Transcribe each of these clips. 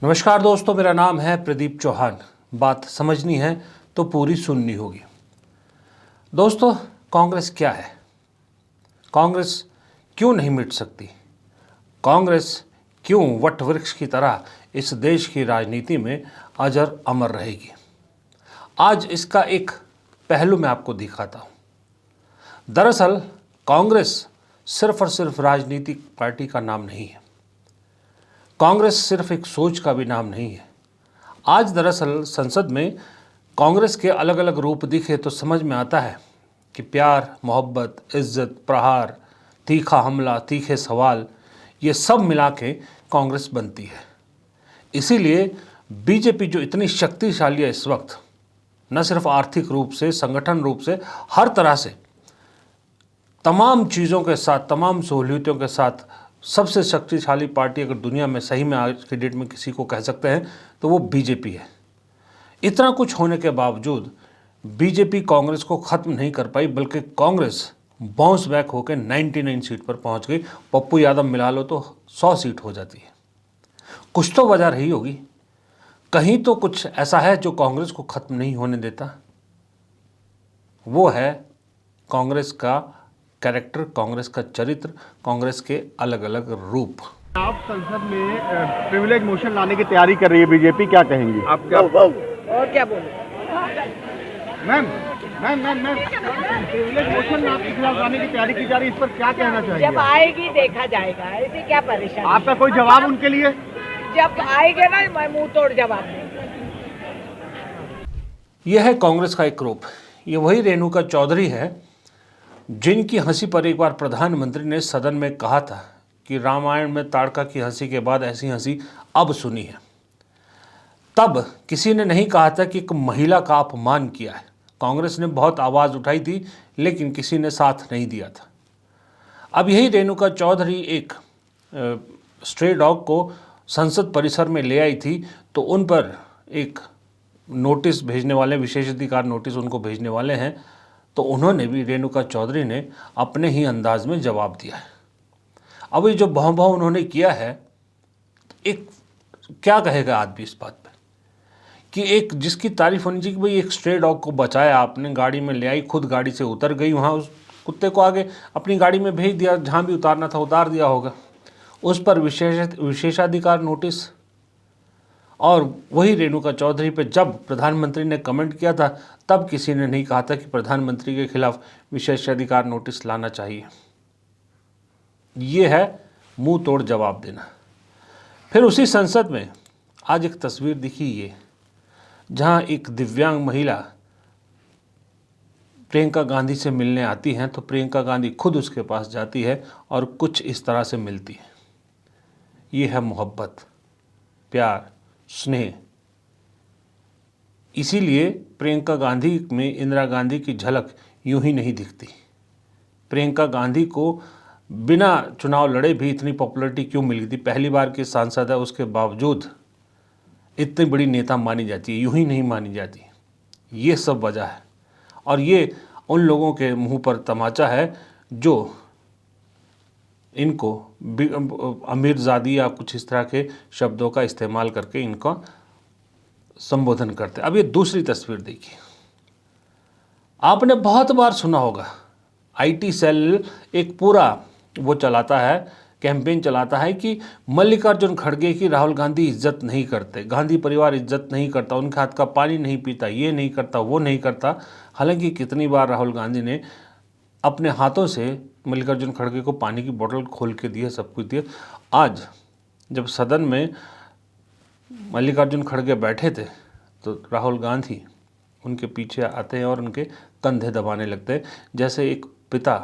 नमस्कार दोस्तों, मेरा नाम है प्रदीप चौहान। बात समझनी है तो पूरी सुननी होगी। दोस्तों, कांग्रेस क्या है? कांग्रेस क्यों नहीं मिट सकती? कांग्रेस क्यों वट वृक्ष की तरह इस देश की राजनीति में अजर अमर रहेगी? आज इसका एक पहलू मैं आपको दिखाता हूं। दरअसल कांग्रेस सिर्फ और सिर्फ राजनीतिक पार्टी का नाम नहीं है। कांग्रेस सिर्फ एक सोच का भी नाम नहीं है। आज दरअसल संसद में कांग्रेस के अलग अलग रूप दिखे तो समझ में आता है कि प्यार, मोहब्बत, इज्जत, प्रहार, तीखा हमला, तीखे सवाल, ये सब मिला के कांग्रेस बनती है। इसीलिए बीजेपी जो इतनी शक्तिशाली है इस वक्त, न सिर्फ आर्थिक रूप से, संगठन रूप से, हर तरह से तमाम चीज़ों के साथ, तमाम सहूलियतों के साथ सबसे शक्तिशाली पार्टी अगर दुनिया में सही में आज की डेट में किसी को कह सकते हैं तो वो बीजेपी है। इतना कुछ होने के बावजूद बीजेपी कांग्रेस को ख़त्म नहीं कर पाई, बल्कि कांग्रेस बाउंस बैक होकर 99 सीट पर पहुंच गई। पप्पू यादव मिला लो तो 100 सीट हो जाती है। कुछ तो वजह रही होगी, कहीं तो कुछ ऐसा है जो कांग्रेस को ख़त्म नहीं होने देता। वो है कांग्रेस का कैरेक्टर, कांग्रेस का चरित्र, कांग्रेस के अलग अलग रूप। आप संसद में प्रिविलेज मोशन लाने की तैयारी कर रही है बीजेपी, क्या कहेंगी आप? क्या और क्या बोले? Ma'am ma'am ma'am ma'am privilege motion आपके खिलाफ लाने की तैयारी की जा रही है, इस पर क्या कहना चाहिए? जब आएगी देखा जाएगा, ऐसे क्या परेशानी? आपका कोई जवाब उनके लिए? जब आएगा ना, मैं मुंह तोड़ जवाब दूंगा। यह है कांग्रेस का एक रूप। ये वही रेणुका चौधरी है जिनकी हंसी पर एक बार प्रधानमंत्री ने सदन में कहा था कि रामायण में ताड़का की हंसी के बाद ऐसी हंसी अब सुनी है। तब किसी ने नहीं कहा था कि एक महिला का अपमान किया है। कांग्रेस ने बहुत आवाज़ उठाई थी, लेकिन किसी ने साथ नहीं दिया था। अब यही रेणुका चौधरी एक स्ट्रे डॉग को संसद परिसर में ले आई थी, तो उन पर एक नोटिस भेजने वाले, विशेषाधिकार नोटिस उनको भेजने वाले हैं, तो उन्होंने भी, रेणुका चौधरी ने अपने ही अंदाज में जवाब दिया है। अब ये जो भौं-भौं उन्होंने किया है, एक क्या कहेगा आदमी इस बात पे कि एक जिसकी तारीफ होनी चाहिए कि भाई एक स्ट्रे डॉग को बचाया आपने, गाड़ी में ले आई, खुद गाड़ी से उतर गई, वहाँ उस कुत्ते को आगे अपनी गाड़ी में भेज दिया, जहाँ भी उतारना था उतार दिया होगा, उस पर विशेषाधिकार नोटिस। और वही रेणुका चौधरी पे जब प्रधानमंत्री ने कमेंट किया था, तब किसी ने नहीं कहा था कि प्रधानमंत्री के खिलाफ विशेषाधिकार नोटिस लाना चाहिए। ये है मुंह तोड़ जवाब देना। फिर उसी संसद में आज एक तस्वीर दिखी, ये जहां एक दिव्यांग महिला प्रियंका गांधी से मिलने आती हैं, तो प्रियंका गांधी खुद उसके पास जाती है और कुछ इस तरह से मिलती है। ये है मोहब्बत, प्यार, स्नेह। इसीलिए प्रियंका गांधी में इंदिरा गांधी की झलक यूं ही नहीं दिखती। प्रियंका गांधी को बिना चुनाव लड़े भी इतनी पॉपुलैरिटी क्यों मिली थी? पहली बार की सांसद है, उसके बावजूद इतनी बड़ी नेता मानी जाती है, यूं ही नहीं मानी जाती। ये सब वजह है, और ये उन लोगों के मुंह पर तमाचा है जो इनको अमीरजादी या कुछ इस तरह के शब्दों का इस्तेमाल करके इनका संबोधन करते हैं। अब ये दूसरी तस्वीर देखिए। आपने बहुत बार सुना होगा, आईटी सेल एक पूरा वो चलाता है, कैंपेन चलाता है कि मल्लिकार्जुन खड़गे की राहुल गांधी इज्जत नहीं करते, गांधी परिवार इज्जत नहीं करता, उनके हाथ का पानी नहीं पीता, ये नहीं करता, वो नहीं करता। हालांकि कितनी बार राहुल गांधी ने अपने हाथों से मल्लिकार्जुन खड़गे को पानी की बोतल खोल के दिया, सब कुछ दिया। आज जब सदन में मल्लिकार्जुन खड़गे बैठे थे, तो राहुल गांधी उनके पीछे आते हैं और उनके कंधे दबाने लगते हैं, जैसे एक पिता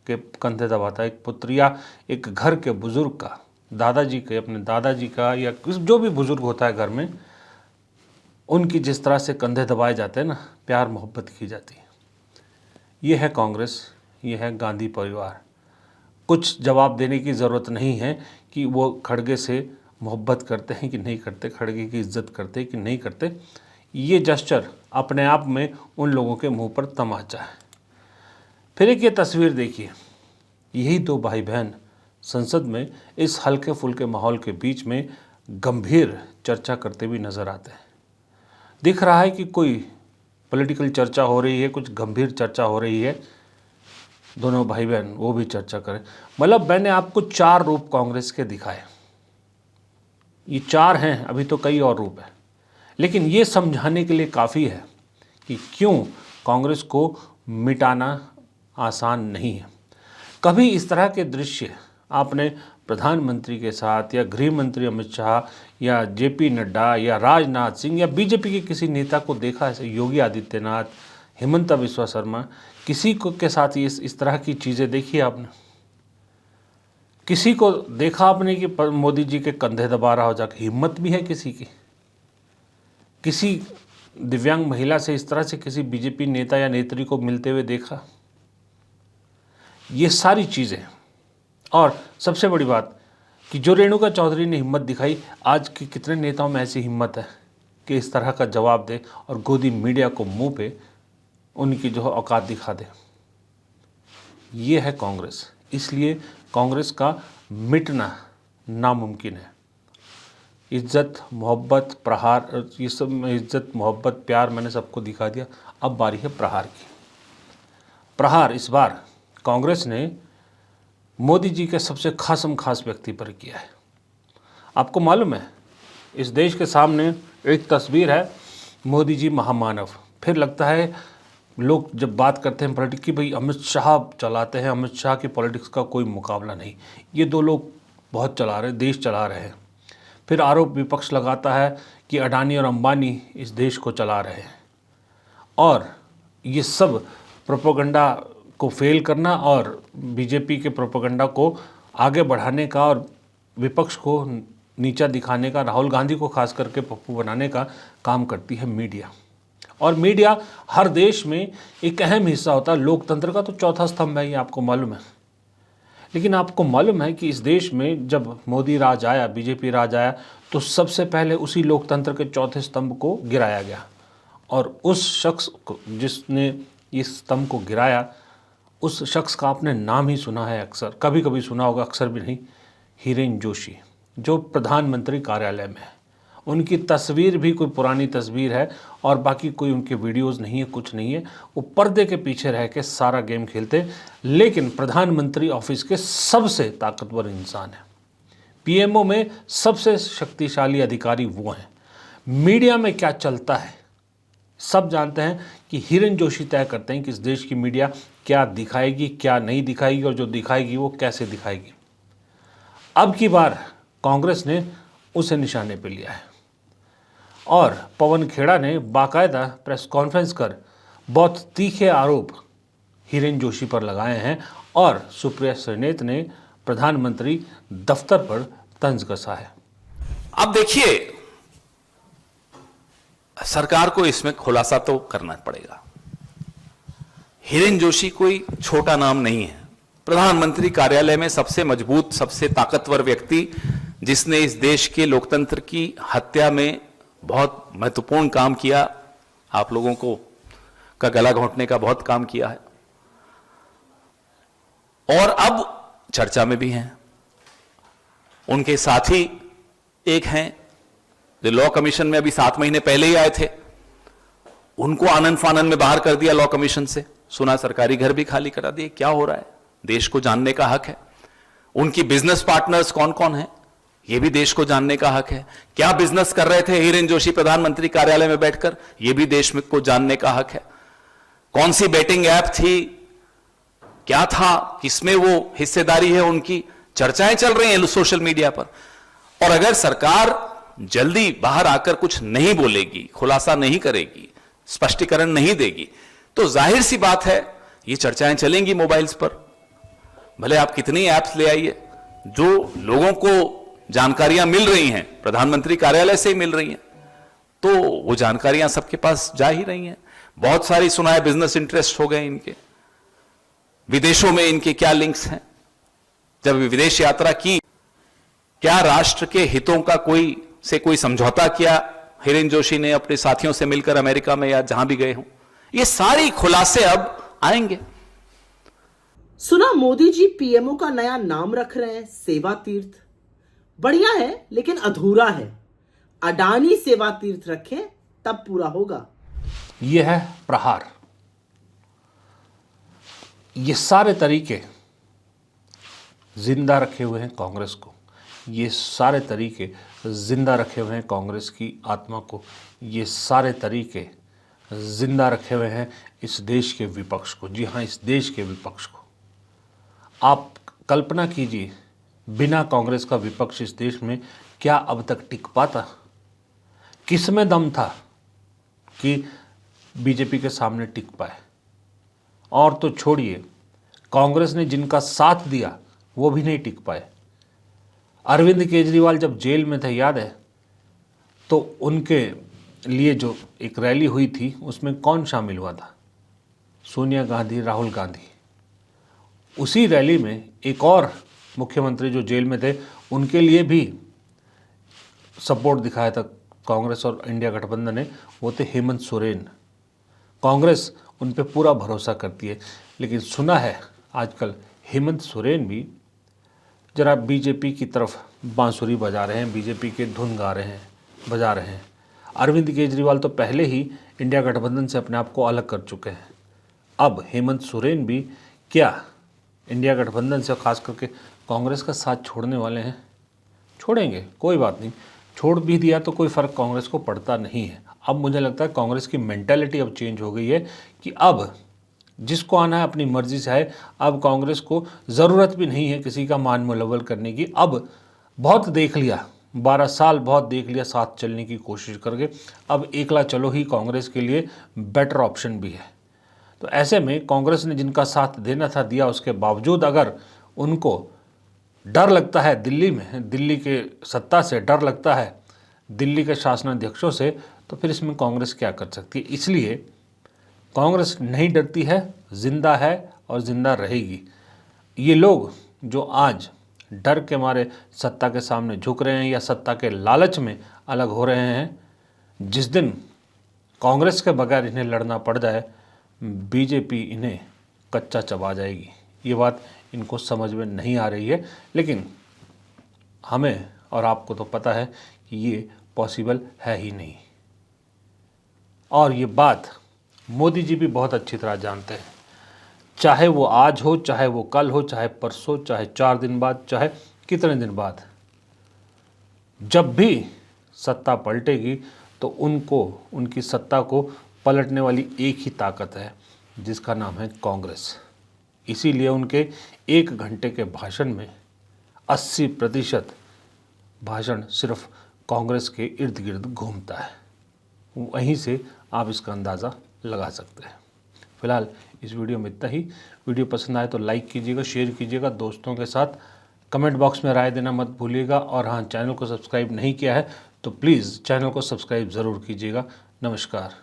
के कंधे दबाता है एक पुत्र, या एक घर के बुज़ुर्ग का, दादाजी के, अपने दादाजी का, या जो भी बुज़ुर्ग होता है घर में, उनकी जिस तरह से कंधे दबाए जाते हैं ना, प्यार मोहब्बत की जाती है। ये है कांग्रेस, ये है गांधी परिवार। कुछ जवाब देने की ज़रूरत नहीं है कि वो खड़गे से मोहब्बत करते हैं कि नहीं करते, खड़गे की इज्जत करते हैं कि नहीं करते। ये जस्चर अपने आप में उन लोगों के मुंह पर तमाचा है। फिर एक ये तस्वीर देखिए, यही दो भाई बहन संसद में इस हल्के फुल्के माहौल के बीच में गंभीर चर्चा करते भी नजर आते हैं। दिख रहा है कि कोई पॉलिटिकल चर्चा हो रही है, कुछ गंभीर चर्चा हो रही है, दोनों भाई बहन वो भी चर्चा करें। मतलब मैंने आपको 4 रूप कांग्रेस के दिखाए, ये 4 हैं, अभी तो कई और रूप हैं, लेकिन ये समझाने के लिए काफ़ी है कि क्यों कांग्रेस को मिटाना आसान नहीं है। कभी इस तरह के दृश्य आपने प्रधानमंत्री के साथ या गृह मंत्री अमित शाह या जेपी नड्डा या राजनाथ सिंह या बीजेपी के किसी नेता को देखा है? योगी आदित्यनाथ, हिमंता बिस्वा शर्मा, किसी को के साथ इस तरह की चीज़ें देखी आपने? किसी को देखा आपने कि मोदी जी के कंधे दबा रहा हो जाकर? हिम्मत भी है किसी की? किसी दिव्यांग महिला से इस तरह से किसी बीजेपी नेता या नेत्री को मिलते हुए देखा? ये सारी चीज़ें, और सबसे बड़ी बात कि जो रेणुका चौधरी ने हिम्मत दिखाई, आज के कितने नेताओं में ऐसी हिम्मत है कि इस तरह का जवाब दे और गोदी मीडिया को मुंह पे उनकी जो औकात दिखा दे। ये है कांग्रेस। इसलिए कांग्रेस का मिटना नामुमकिन है। इज्जत मोहब्बत प्रहार, ये सब इज्जत मोहब्बत प्यार मैंने सबको दिखा दिया, अब बारी है प्रहार की। प्रहार इस बार कांग्रेस ने मोदी जी के सबसे खास व्यक्ति पर किया है। आपको मालूम है, इस देश के सामने एक तस्वीर है, मोदी जी महामानव। फिर लगता है लोग जब बात करते हैं पॉलिटिक्स की, भाई अमित शाह चलाते हैं, अमित शाह की पॉलिटिक्स का कोई मुकाबला नहीं, ये 2 लोग बहुत चला रहे, देश चला रहे हैं। फिर आरोप विपक्ष लगाता है कि अडानी और अंबानी इस देश को चला रहे हैं, और ये सब प्रोपेगेंडा को फेल करना और बीजेपी के प्रोपेगेंडा को आगे बढ़ाने का और विपक्ष को नीचा दिखाने का, राहुल गांधी को खास करके पप्पू बनाने का काम करती है मीडिया। और मीडिया हर देश में एक अहम हिस्सा होता है। लोकतंत्र का तो चौथा स्तंभ है, ये आपको मालूम है। लेकिन आपको मालूम है कि इस देश में जब मोदी राज आया, बीजेपी राज आया, तो सबसे पहले उसी लोकतंत्र के चौथे स्तंभ को गिराया गया। और उस शख्स को जिसने इस स्तंभ को गिराया, उस शख्स का आपने नाम ही सुना है अक्सर, कभी कभी सुना होगा, अक्सर भी नहीं, हिरेन जोशी, जो प्रधानमंत्री कार्यालय में है। उनकी तस्वीर भी कोई पुरानी तस्वीर है और बाकी कोई उनके वीडियोस नहीं है, कुछ नहीं है। वो पर्दे के पीछे रह के सारा गेम खेलते, लेकिन प्रधानमंत्री ऑफिस के सबसे ताकतवर इंसान है। पीएमओ में सबसे शक्तिशाली अधिकारी वो हैं। मीडिया में क्या चलता है सब जानते हैं कि हिरेन जोशी तय करते हैं कि इस देश की मीडिया क्या दिखाएगी, क्या नहीं दिखाएगी, और जो दिखाएगी वो कैसे दिखाएगी। अब की बार कांग्रेस ने उसे निशाने पर लिया है और पवन खेड़ा ने बाकायदा प्रेस कॉन्फ्रेंस कर बहुत तीखे आरोप हिरेन जोशी पर लगाए हैं, और सुप्रिया श्रीनेत ने प्रधानमंत्री दफ्तर पर तंज कसा है। अब देखिए, सरकार को इसमें खुलासा तो करना पड़ेगा। हिरेन जोशी कोई छोटा नाम नहीं है। प्रधानमंत्री कार्यालय में सबसे मजबूत, सबसे ताकतवर व्यक्ति, जिसने इस देश के लोकतंत्र की हत्या में बहुत महत्वपूर्ण काम किया, आप लोगों को का गला घोंटने का बहुत काम किया है, और अब चर्चा में भी हैं। उनके साथी एक हैं जो लॉ कमीशन में अभी 7 महीने पहले ही आए थे, उनको आनंद फानंद में बाहर कर दिया लॉ कमीशन से। सुना सरकारी घर भी खाली करा दिए। क्या हो रहा है, देश को जानने का हक है। उनकी बिजनेस पार्टनर्स कौन कौन है, यह भी देश को जानने का हक है। क्या बिजनेस कर रहे थे हिरेन जोशी प्रधानमंत्री कार्यालय में बैठकर, यह भी देश में को जानने का हक है। कौन सी बेटिंग ऐप थी, क्या था, किसमें वो हिस्सेदारी है उनकी, चर्चाएं चल रही हैं सोशल मीडिया पर। और अगर सरकार जल्दी बाहर आकर कुछ नहीं बोलेगी, खुलासा नहीं करेगी, स्पष्टीकरण नहीं देगी, तो जाहिर सी बात है ये चर्चाएं चलेंगी मोबाइल्स पर। भले आप कितनी ऐप्स ले आइए, जो लोगों को जानकारियां मिल रही हैं प्रधानमंत्री कार्यालय से ही मिल रही हैं, तो वो जानकारियां सबके पास जा ही रही हैं। बहुत सारी सुना है बिजनेस इंटरेस्ट हो गए इनके, विदेशों में इनके क्या लिंक्स हैं, जब विदेश यात्रा की, क्या राष्ट्र के हितों का कोई समझौता किया हिरेन जोशी ने अपने साथियों से मिलकर अमेरिका में या जहां भी गए हों, ये सारी खुलासे अब आएंगे। सुना मोदी जी पीएमओ का नया नाम रख रहे हैं, सेवा तीर्थ। बढ़िया है लेकिन अधूरा है। अडानी सेवा तीर्थ रखें तब पूरा होगा। ये है प्रहार। ये सारे तरीके जिंदा रखे हुए हैं कांग्रेस को, ये सारे तरीके जिंदा रखे हुए हैं कांग्रेस की आत्मा को, ये सारे तरीके जिंदा रखे हुए हैं इस देश के विपक्ष को। जी हाँ, इस देश के विपक्ष को। आप कल्पना कीजिए, बिना कांग्रेस का विपक्ष इस देश में क्या अब तक टिक पाता? किस में दम था कि बीजेपी के सामने टिक पाए? और तो छोड़िए, कांग्रेस ने जिनका साथ दिया वो भी नहीं टिक पाए। अरविंद केजरीवाल जब जेल में थे, याद है, तो उनके लिए जो एक रैली हुई थी उसमें कौन शामिल हुआ था? सोनिया गांधी, राहुल गांधी। उसी रैली में एक और मुख्यमंत्री जो जेल में थे, उनके लिए भी सपोर्ट दिखाया था कांग्रेस और इंडिया गठबंधन ने, वो थे हेमंत सोरेन। कांग्रेस उन पे पूरा भरोसा करती है, लेकिन सुना है आजकल हेमंत सोरेन भी जरा बीजेपी की तरफ बांसुरी बजा रहे हैं, बीजेपी के धुन गा रहे हैं, बजा रहे हैं। अरविंद केजरीवाल तो पहले ही इंडिया गठबंधन से अपने आप को अलग कर चुके हैं। अब हेमंत सोरेन भी क्या इंडिया गठबंधन से, खास करके कांग्रेस का साथ छोड़ने वाले हैं? छोड़ेंगे, कोई बात नहीं, छोड़ भी दिया तो कोई फ़र्क कांग्रेस को पड़ता नहीं है। अब मुझे लगता है कांग्रेस की मेंटालिटी अब चेंज हो गई है कि अब जिसको आना है अपनी मर्जी से आए। अब कांग्रेस को ज़रूरत भी नहीं है किसी का मान मुलव्वल करने की। अब बहुत देख लिया, 12 साल बहुत देख लिया साथ चलने की कोशिश करके। अब एकला चलो ही कांग्रेस के लिए बेटर ऑप्शन भी है। तो ऐसे में कांग्रेस ने जिनका साथ देना था दिया, उसके बावजूद अगर उनको डर लगता है दिल्ली में, दिल्ली के सत्ता से डर लगता है, दिल्ली के शासनाध्यक्षों से, तो फिर इसमें कांग्रेस क्या कर सकती है? इसलिए कांग्रेस नहीं डरती है, जिंदा है और जिंदा रहेगी। ये लोग जो आज डर के मारे सत्ता के सामने झुक रहे हैं या सत्ता के लालच में अलग हो रहे हैं, जिस दिन कांग्रेस के बगैर इन्हें लड़ना पड़ जाए, बीजेपी इन्हें कच्चा चबा जाएगी। ये बात इनको समझ में नहीं आ रही है, लेकिन हमें और आपको तो पता है कि ये पॉसिबल है ही नहीं। और ये बात मोदी जी भी बहुत अच्छी तरह जानते हैं। चाहे वो आज हो, चाहे वो कल हो, चाहे परसों, चाहे 4 दिन बाद, चाहे कितने दिन बाद, जब भी सत्ता पलटेगी तो उनको, उनकी सत्ता को पलटने वाली एक ही ताकत है, जिसका नाम है कांग्रेस। इसीलिए उनके 1 घंटे के भाषण में 80% भाषण सिर्फ कांग्रेस के इर्द गिर्द घूमता है। वहीं से आप इसका अंदाज़ा लगा सकते हैं। फिलहाल इस वीडियो में इतना ही। वीडियो पसंद आए तो लाइक कीजिएगा, शेयर कीजिएगा दोस्तों के साथ, कमेंट बॉक्स में राय देना मत भूलिएगा। और हाँ, चैनल को सब्सक्राइब नहीं किया है तो प्लीज़ चैनल को सब्सक्राइब ज़रूर कीजिएगा। नमस्कार।